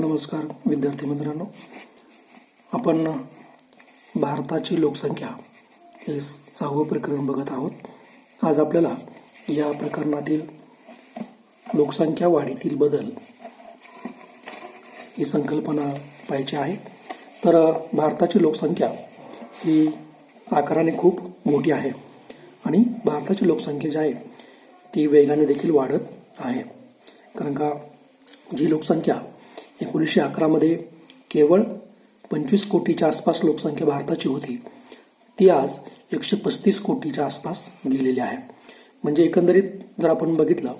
नमस्कार विद्यार्थी मित्रांनो, आपण भारताची लोकसंख्या हे 6वं प्रकरण बघत आहोत। आज आपल्याला या प्रकरणातील लोकसंख्या वाढीतील बदल ही संकल्पना पाहायची आहे। तर भारताची लोकसंख्या ही आकाराने खूप मोठी आहे आणि भारताची लोकसंख्या जी आहे ती वेगाने देखील वाढत आहे, कारण का जी लोकसंख्या 1911 मध्ये केवळ 25 कोटीच्या आसपास लोकसंख्या भारताची होती, ती आज 135 कोटीच्या आसपास गेलेली आहे। म्हणजे एकंदरीत जर आपण बघितलं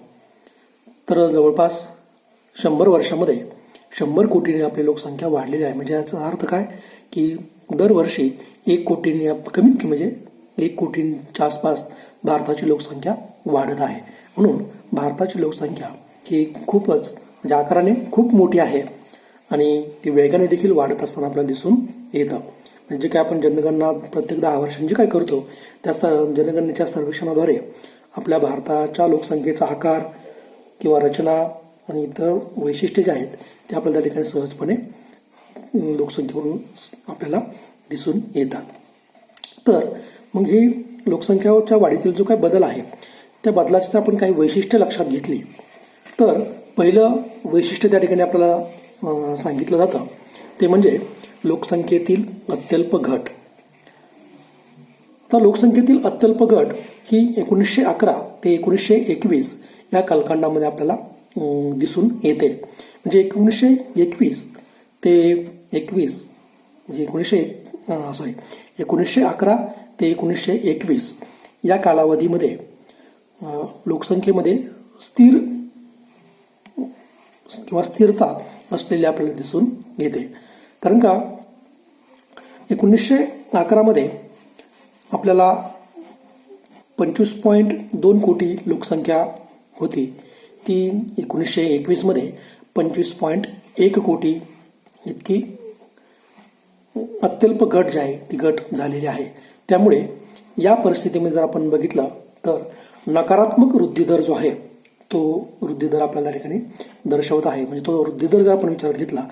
तर जवळपास 100 वर्षामध्ये 100 कोटीने आपली लोकसंख्या वाढलेली आहे। म्हणजे याचा अर्थ काय की दरवर्षी 1 कोटींनी कमीत कमी म्हणजे 1 कोटींच्या आसपास भारताची लोकसंख्या वाढत आहे। म्हणून भारताची लोकसंख्या ही खूपच म्हणजे आकाराने खूप मोठी आहे आणि ती वेगाने देखील वाढत असताना आपल्याला दिसून येतं। म्हणजे काय आपण जनगणना प्रत्येक 10 वर्षांची काय करतो, त्या जनगणनेच्या सर्वेक्षणाद्वारे आपल्या भारताच्या लोकसंख्येचा आकार किंवा रचना आणि इतर वैशिष्ट्ये जे आहेत ते आपल्याला त्या ठिकाणी सहजपणे लोकसंख्येवरून आपल्याला दिसून येतात। तर मग ही लोकसंख्येच्या वाढीतील जो काही बदल आहे त्या बदलाची आपण काही वैशिष्ट्ये लक्षात घेतली तर पहिलं वैशिष्ट्य त्या ठिकाणी आपल्याला सांगितलं जातं ते म्हणजे लोकसंख्येतील अत्यल्प घट। तर लोकसंख्येतील अत्यल्प घट ही 1911 ते 1921 या कालखंडामध्ये आपल्याला दिसून येते। म्हणजे 1921 ते 21 म्हणजे 1911 ते 1921 या कालावधीमध्ये लोकसंख्येमध्ये स्थिर किंवा स्थिरता असलेली आपल्याला दिसून येते, कारण का 1911 मध्ये आपल्याला 25.2 कोटी लोकसंख्या होती, ती 1921 मध्ये 25.1 कोटी इतकी अत्यल्प घट जी आहे ती घट झालेली आहे। त्यामुळे या परिस्थितीमध्ये जर आपण बघितलं तर नकारात्मक वृद्धी दर जो आहे तो वृद्धी दर आपल्याला त्या ठिकाणी दर्शवत आहे। म्हणजे तो वृद्धी दर जर आपण विचारात घेतला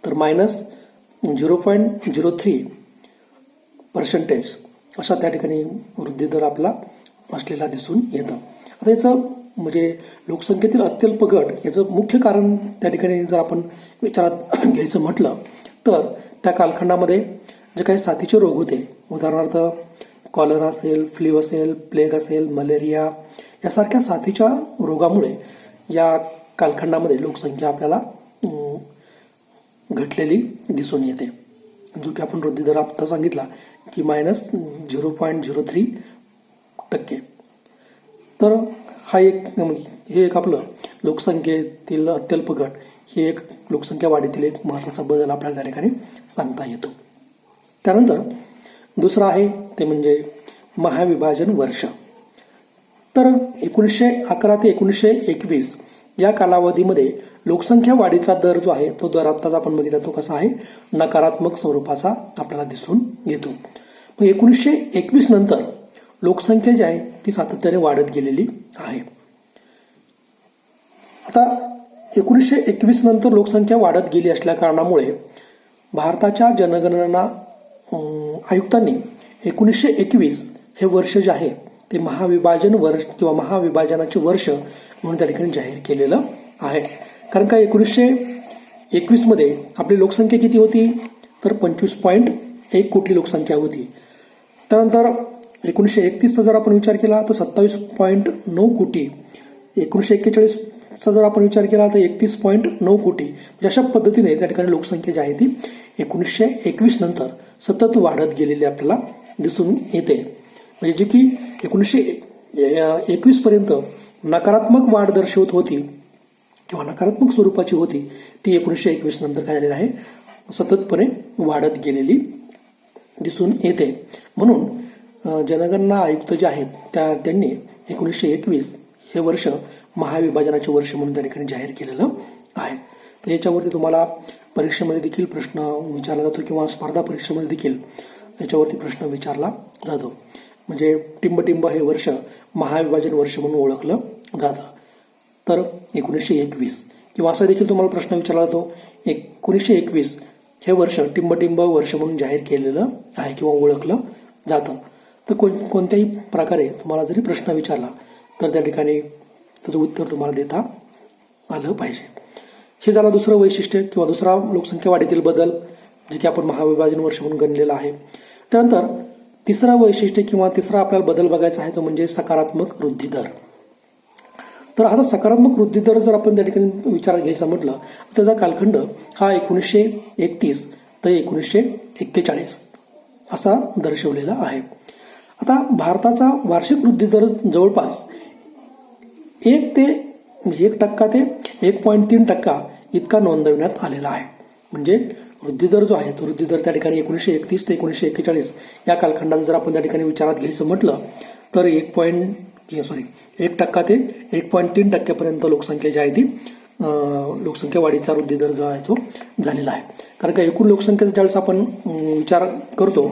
तर -0.03% असा त्या ठिकाणी वृद्धी दर आपला असलेला दिसून येतं। आता याचं म्हणजे लोकसंख्येतील अत्यल्प घट याचं मुख्य कारण त्या ठिकाणी जर आपण विचारात घ्यायचं म्हटलं तर त्या कालखंडामध्ये जे काही साथीचे रोग होते, उदाहरणार्थ कॉलरा असेल, फ्लू असेल, प्लेग असेल, मलेरिया यासारख्या साथीच्या रोगामुळे या कालखंडामध्ये लोकसंख्या आपल्याला घटलेली दिसून येते। जो की आपण वृद्धी दर आता सांगितला की -0.03%। तर हे एक आपलं लोकसंख्येतील अत्यल्प घट ही एक लोकसंख्या वाढीतील एक महत्त्वाचा बदल आपल्याला त्या ठिकाणी सांगता येतो। त्यानंतर दुसरं आहे ते म्हणजे महाविभाजन वर्ष। तर 1911 ते 1921 या कालावधीमध्ये लोकसंख्या वाढीचा दर जो आहे तो दर आत्ताच आपण बघितला तो कसा आहे, नकारात्मक स्वरूपाचा आपल्याला दिसून येतो। मग 1921 नंतर लोकसंख्या जी आहे ती सातत्याने वाढत गेलेली आहे। आता 1921 नंतर लोकसंख्या वाढत गेली असल्या कारणामुळे भारताच्या जनगणना आयुक्तांनी 1921 हे वर्ष जे आहे ते महाविभाजन वर्ष किंवा महाविभाजनाचे वर्ष म्हणून त्या ठिकाणी जाहीर केलेलं आहे। कारण का 1921 मध्ये आपली लोकसंख्या किती होती तर 25.1 कोटी लोकसंख्या होती। त्यानंतर 1931चा जर आपण विचार केला तर 27.9 कोटी, 1941चा जर आपण विचार केला तर 31.9 कोटी। म्हणजे अशा पद्धतीने त्या ठिकाणी लोकसंख्या जी आहे ती 1921 नंतर सतत वाढत गेलेली आपल्याला दिसून येते। म्हणजे जी की 1921 पर्यंत नकारात्मक वाढ दर्शवत होती किंवा नकारात्मक स्वरूपाची होती, ती 1921 नंतर काय झालेलं आहे सततपणे वाढत गेलेली दिसून येते। म्हणून जनगणना आयुक्त जे आहेत त्यांनी 1921 हे वर्ष महाविभाजनाचे वर्ष म्हणून त्या ठिकाणी जाहीर केलेलं आहे। तर याच्यावरती तुम्हाला परीक्षेमध्ये देखील प्रश्न विचारला जातो किंवा स्पर्धा परीक्षेमध्ये देखील याच्यावरती प्रश्न विचारला जातो। म्हणजे टिंबटिंब हे वर्ष महाविभाजन वर्ष म्हणून ओळखलं जातं। तर 1921 किंवा असा देखील तुम्हाला प्रश्न विचारला जातो 1921 हे वर्ष टिंबटिंब वर्ष म्हणून जाहीर केलेलं आहे किंवा ओळखलं जातं. तर कोणत्याही प्रकारे तुम्हाला जरी प्रश्न विचारला तर त्या ठिकाणी त्याचं उत्तर तुम्हाला देता आलं पाहिजे. हे झालं दुसरं वैशिष्ट्य किंवा दुसरा लोकसंख्या वाढीतील बदल जे की आपण महाविभाजन वर्ष म्हणून गणलेलं आहे. त्यानंतर तिसरं वैशिष्ट्य किंवा तिसरा आपल्याला बदल बघायचा आहे तो म्हणजे सकारात्मक वृद्धी दर. तर आता सकारात्मक वृद्धी दर जर आपण त्या ठिकाणी विचारात घ्यायचा म्हटलं तर त्याचा कालखंड हा 1931 ते 1941 असा दर्शवलेला आहे. आता भारताचा वार्षिक वृद्धी दर जवळपास 1% ते 1.3% इतका नोंदवण्यात आलेला आहे. म्हणजे वृद्धी दर जो आहे तो वृद्धी दर त्या ठिकाणी 1931 ते 1941 या कालखंडात जर आपण त्या ठिकाणी विचारात घ्यायचं म्हटलं तर 1% ते 1.3% पर्यंत लोकसंख्या जी आहे ती लोकसंख्या वाढीचा वृद्धी दर जो आहे तो झालेला आहे. कारण का एकूण लोकसंख्येचा ज्यावेळेस आपण विचार करतो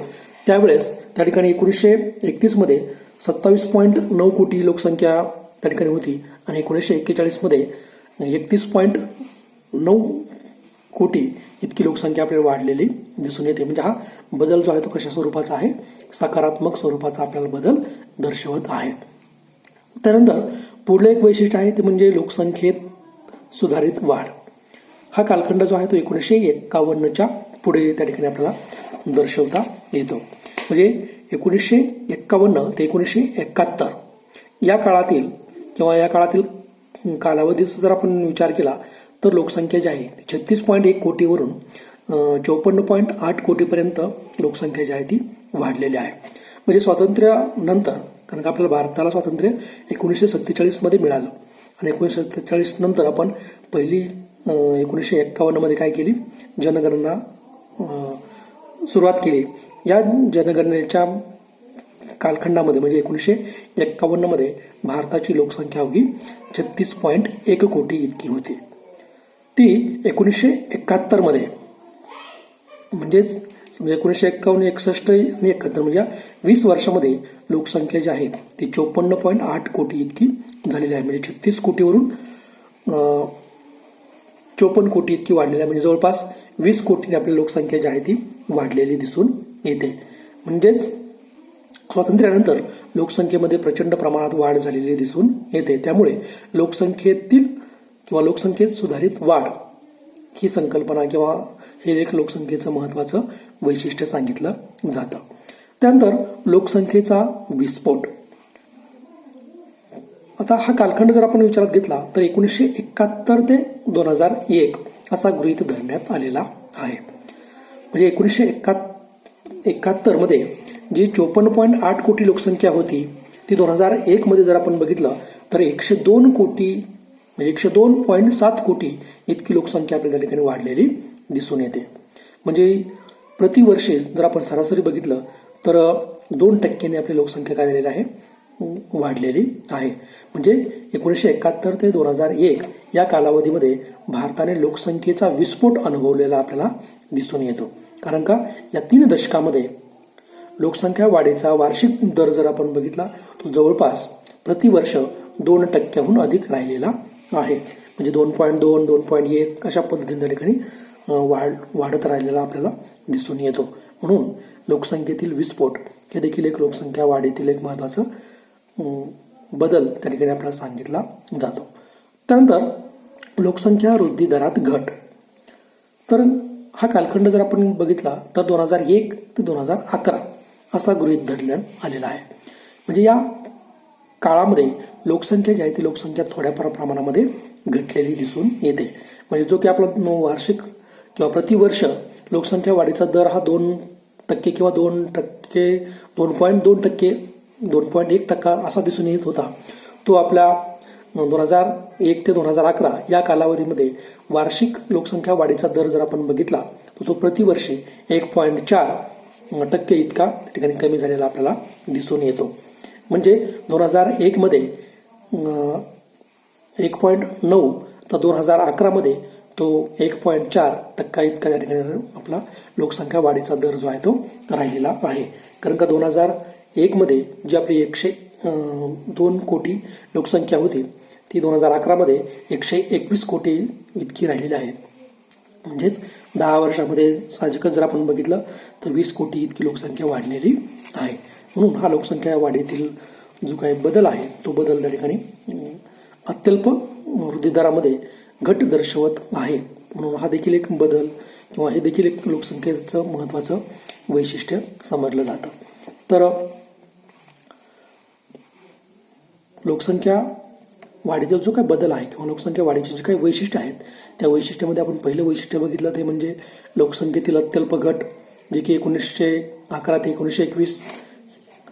त्यावेळेस त्या ठिकाणी 1931 मध्ये 27.9 कोटी लोकसंख्या त्या ठिकाणी होती आणि 1941 मध्ये 31.9 कोटी इतकी लोकसंख्या आपल्याला वाढलेली दिसून येते. म्हणजे हा बदल जो आहे तो कशा स्वरूपाचा आहे, सकारात्मक स्वरूपाचा आपल्याला बदल दर्शवत आहे. त्यानंतर पुढलं एक वैशिष्ट्य आहे ते म्हणजे लोकसंख्येत सुधारित वाढ. हा कालखंड जो आहे तो 1951च्या पुढे त्या ठिकाणी आपल्याला दर्शवता येतो. म्हणजे 1951 ते 1971 या काळातील किंवा या काळातील कालावधीचा जर आपण विचार केला तर लोकसंख्या जी आहे 36.1 कोटीवरून 54.8 कोटीपर्यंत लोकसंख्या जी आहे ती वाढलेली आहे. म्हणजे स्वातंत्र्यानंतर, कारण का आपल्याला भारताला स्वातंत्र्य 1947 मध्ये मिळालं आणि 1947 नंतर आपण पहिली 1951 मध्ये काय केली, जनगणना सुरुवात केली. या जनगणनेच्या कालखंडामध्ये म्हणजे 1951 मध्ये भारताची लोकसंख्या अवघी 36.1 कोटी इतकी होती. ती 1971 मध्ये म्हणजेच 1951, 61 आणि 71 म्हणजे 20 वर्षामध्ये लोकसंख्या जी आहे ती 54.8 कोटी इतकी झालेली आहे. म्हणजे 36 कोटीवरून 54 कोटी इतकी वाढलेली आहे. म्हणजे जवळपास 20 कोटीने आपली लोकसंख्या जी आहे ती वाढलेली दिसून येते. म्हणजेच स्वातंत्र्यानंतर लोकसंख्येमध्ये प्रचंड प्रमाणात वाढ झालेली दिसून येते. त्यामुळे लोकसंख्येतील किंवा लोकसंख्येत सुधारित वाढ ही संकल्पना किंवा हे एक लोकसंख्येचं महत्त्वाचं वैशिष्ट्य सांगितलं जातं. त्यानंतर लोकसंख्येचा विस्फोट. आता हा कालखंड जर आपण विचारात घेतला तर 1971 ते 2001 असा गृहीत धरण्यात आलेला आहे. म्हणजे 1971 मध्ये जी 54.8 कोटी लोकसंख्या होती ती 2001 मध्ये जर आपण बघितलं तर 102 कोटी म्हणजे 102.7 कोटी इतकी लोकसंख्या आपल्या त्या ठिकाणी वाढलेली दिसून येते. म्हणजे प्रतिवर्षी जर आपण सरासरी बघितलं तर 2% आपली लोकसंख्या काय झालेली आहे, वाढलेली आहे. म्हणजे 1971 ते 2001 या कालावधीमध्ये भारताने लोकसंख्येचा विस्फोट अनुभवलेला आपल्याला दिसून येतो. कारण का या 3 दशकामध्ये लोकसंख्या वाढीचा वार्षिक दर जर आपण बघितला तो जवळपास प्रतिवर्ष 2%हून अधिक राहिलेला आहे. म्हणजे 2.2, 2.1 अशा पद्धतीने त्या ठिकाणी वाढत राहिलेला आपल्याला दिसून येतो. म्हणून लोकसंख्येतील विस्फोट हे देखील एक लोकसंख्या वाढीतील एक महत्त्वाचं बदल त्या ठिकाणी आपल्याला सांगितला जातो. त्यानंतर लोकसंख्या वृद्धी दरात घट. तर हा कालखंड जर आपण बघितला तर 2001 ते 2011 असा गृहीत धरण्यात आलेला आहे. म्हणजे या काळामध्ये लोकसंख्या जी आहे ती लोकसंख्या थोड्याफार प्रमाणामध्ये घटलेली दिसून येते. म्हणजे जो की आपला वार्षिक किंवा प्रतिवर्ष लोकसंख्या वाढीचा दर हा 2% किंवा 2%, 2.2%, 2.1% असा दिसून येत होता. तो आपल्या 2001 ते 2011 या कालावधीमध्ये वार्षिक लोकसंख्या वाढीचा दर जर आपण बघितला तर तो प्रतिवर्षी 1.4% इतका त्या ठिकाणी कमी झालेला आपल्याला दिसून येतो. म्हणजे 2001 मध्ये 1.9 तर 2011 मध्ये तो 1.4% इतका त्या ठिकाणी आपला लोकसंख्या वाढीचा दर जो आहे तो राहिलेला आहे. कारण का 2001 मध्ये जी आपली 102 कोटी लोकसंख्या होती ती 2011मध्ये 121 कोटी इतकी राहिलेली आहे. म्हणजेच 10 वर्षामध्ये साहजिकच जर आपण बघितलं तर 20 कोटी इतकी लोकसंख्या वाढलेली आहे. म्हणून हा लोकसंख्या वाढीतील जो काही बदल आहे तो बदल त्या ठिकाणी अत्यल्प वृद्धिदरामध्ये घट दर्शवत आहे. म्हणून हा देखील एक बदल किंवा हे देखील एक लोकसंख्येचं महत्त्वाचं वैशिष्ट्य समजलं जातं. तर लोकसंख्या वाढीचा जो काही बदल आहे किंवा लोकसंख्या वाढीची जी काही वैशिष्ट्ये आहेत त्या वैशिष्ट्यामध्ये आपण पहिलं वैशिष्ट्य बघितलं ते म्हणजे लोकसंख्येतील अत्यल्प घट, जे की 1911 ते 1921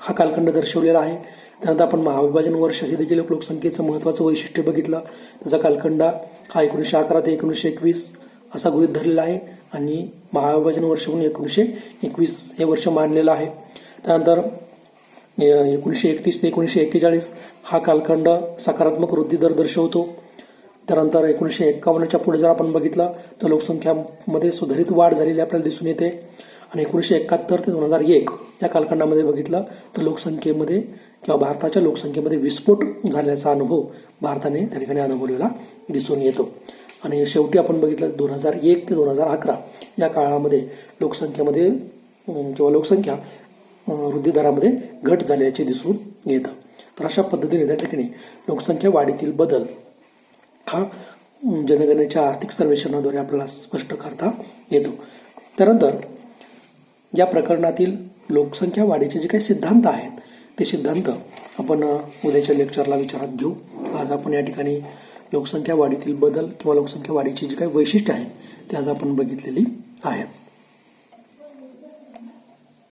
हा कालखंड दर्शवलेला आहे. त्यानंतर आपण महाविभाजन वर्ष हे देखील एक लोकसंख्येचं महत्त्वाचं वैशिष्ट्य बघितलं. त्याचा कालखंड हा 1911 ते 1921 असा गृहीत धरलेला आहे आणि महाविभाजन वर्ष म्हणून 1921 हे वर्ष मानलेलं आहे. त्यानंतर 1931 ते 1941 हा कालखंड सकारात्मक वृद्धी दर दर्शवतो. त्यानंतर 1951च्या पुढे जर आपण बघितलं तर लोकसंख्यामध्ये सुधारित वाढ झालेली आपल्याला दिसून येते. आणि 1971 ते 2001 या कालखंडामध्ये बघितलं तर लोकसंख्येमध्ये किंवा भारताच्या लोकसंख्येमध्ये विस्फोट झाल्याचा अनुभव भारताने त्या ठिकाणी अनुभवलेला दिसून येतो. आणि शेवटी आपण बघितलं 2001 ते 2011 या काळामध्ये लोकसंख्येमध्ये किंवा लोकसंख्या वृद्धी दरामध्ये घट झाल्याचे दिसून येतं. तर अशा पद्धतीने त्या ठिकाणी लोकसंख्या वाढीतील बदल हा जनगणनेच्या आर्थिक सर्वेक्षणाद्वारे आपल्याला स्पष्ट करता येतो. त्यानंतर या प्रकरणातील लोकसंख्या वाढीचे जे काही सिद्धांत आहेत ते सिद्धांत आपण उद्याच्या लेक्चरला विचारात घेऊ. आज आपण या ठिकाणी लोकसंख्या वाढीतील बदल किंवा लोकसंख्या वाढीची जी काही वैशिष्ट्ये आहेत ते आज आपण बघितलेली आहेत.